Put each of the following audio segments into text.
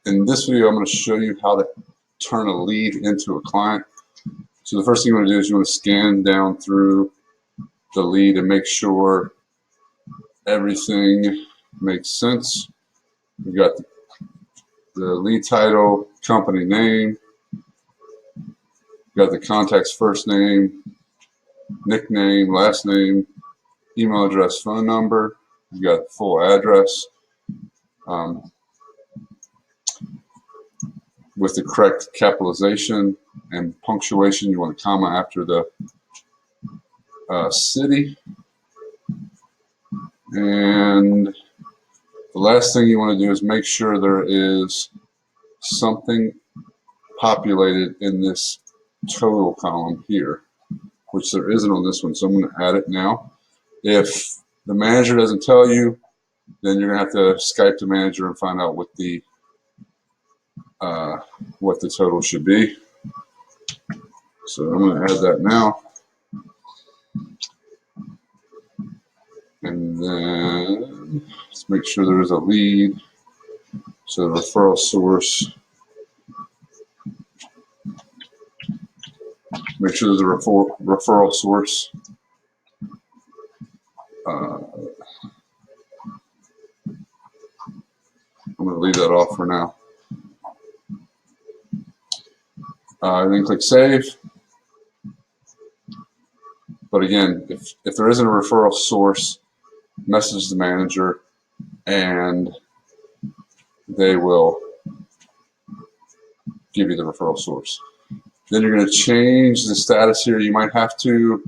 In this video, I'm going to show you how to turn a lead into a client. So the first thing you want to do is you want to scan down through the lead and make sure everything makes sense. We've got the lead title, company name, we've got the contact's first name, nickname, last name, email address, phone number, we've got the full address. With the correct capitalization and punctuation, you want a comma after the city. And the last thing you want to do is make sure there is something populated in this total column here, which there isn't on this one, so I'm going to add it now. If the manager doesn't tell you, then you're going to have to Skype the manager and find out what the total should be. So I'm going to add that now. And then let's make sure there is a lead. So the referral source, make sure there's a referral source. I'm going to leave that off for now. Then click Save. But again, if there isn't a referral source, message the manager and they will give you the referral source. Then you're going to change the status here. You might have to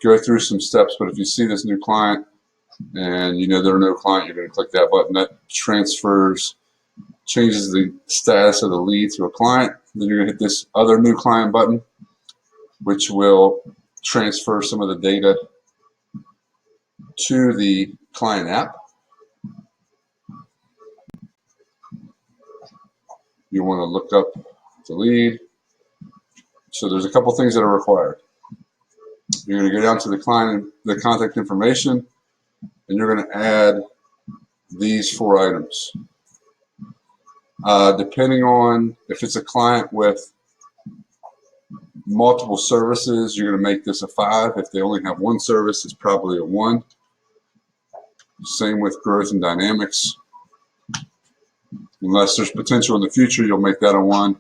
go through some steps, but if you see this new client and you know there are no client, you're going to click that button. That changes the status of the lead to a client. Then you're going to hit this other new client button, which will transfer some of the data to the client app. You want to look up the lead. So there's a couple things that are required. You're going to go down to the contact information, and you're going to add these 4 items. Depending on if it's a client with multiple services, you're going to make this a 5. If they only have one service, it's probably a 1. Same with growth and dynamics. Unless there's potential in the future, you'll make that a 1.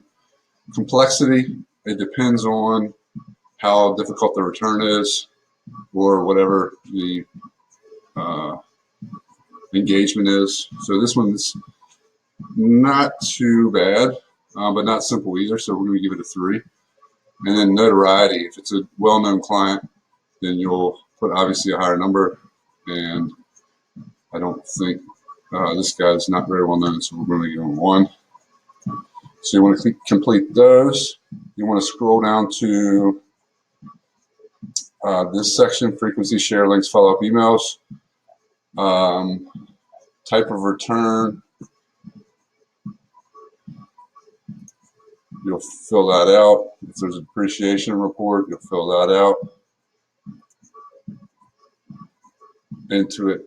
Complexity, it depends on how difficult the return is or whatever the engagement is. So this one's not too bad, but not simple either, so we're going to give it a 3. And then notoriety, if it's a well-known client, then you'll put obviously a higher number, and I don't think this guy's not very well known, so we're going to give him 1. So you want to complete those. You want to scroll down to this section, frequency, share, links, follow-up emails. Type of return, you'll fill that out. If there's a depreciation report, you'll fill that out. Intuit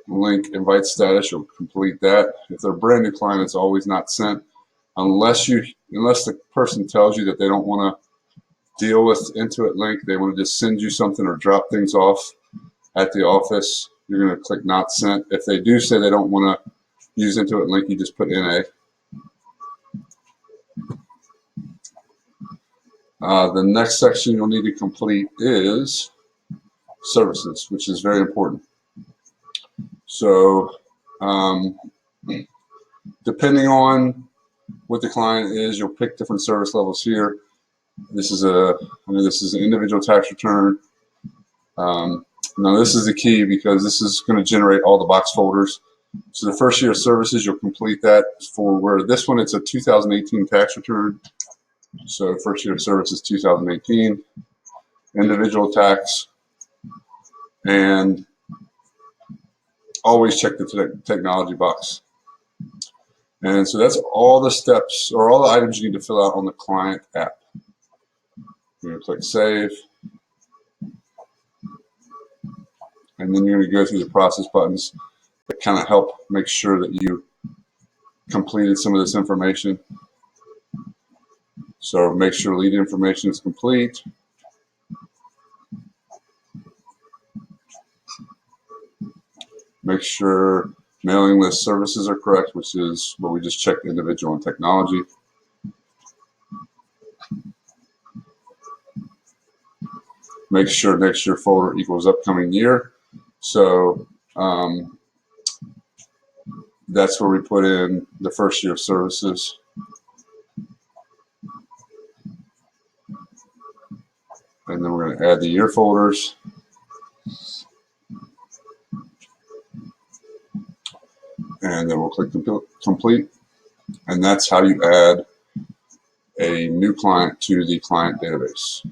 link, invite status, you'll complete that. If they're a brand new client, it's always not sent unless the person tells you that they don't want to deal with Intuit link. They want to just send you something or drop things off at the office. You're going to click not sent. If they do say they don't want to use Intuit link, you just put NA. The next section you'll need to complete is services, which is very important. So depending on what the client is, you'll pick different service levels here. This is an individual tax return. Now this is the key because this is going to generate all the box folders. So the first year of services, you'll complete that for where this one, it's a 2018 tax return. So first year of service is 2018, individual tax, and always check the technology box. And so that's all the steps or all the items you need to fill out on the client app. You're going to click Save. And then you're going to go through the process buttons that kind of help make sure that you completed some of this information. So make sure lead information is complete. Make sure mailing list services are correct, which is where we just checked individual and technology. Make sure next year folder equals upcoming year. So that's where we put in the first year of services. And then we're going to add the year folders. And then we'll click complete. And that's how you add a new client to the client database.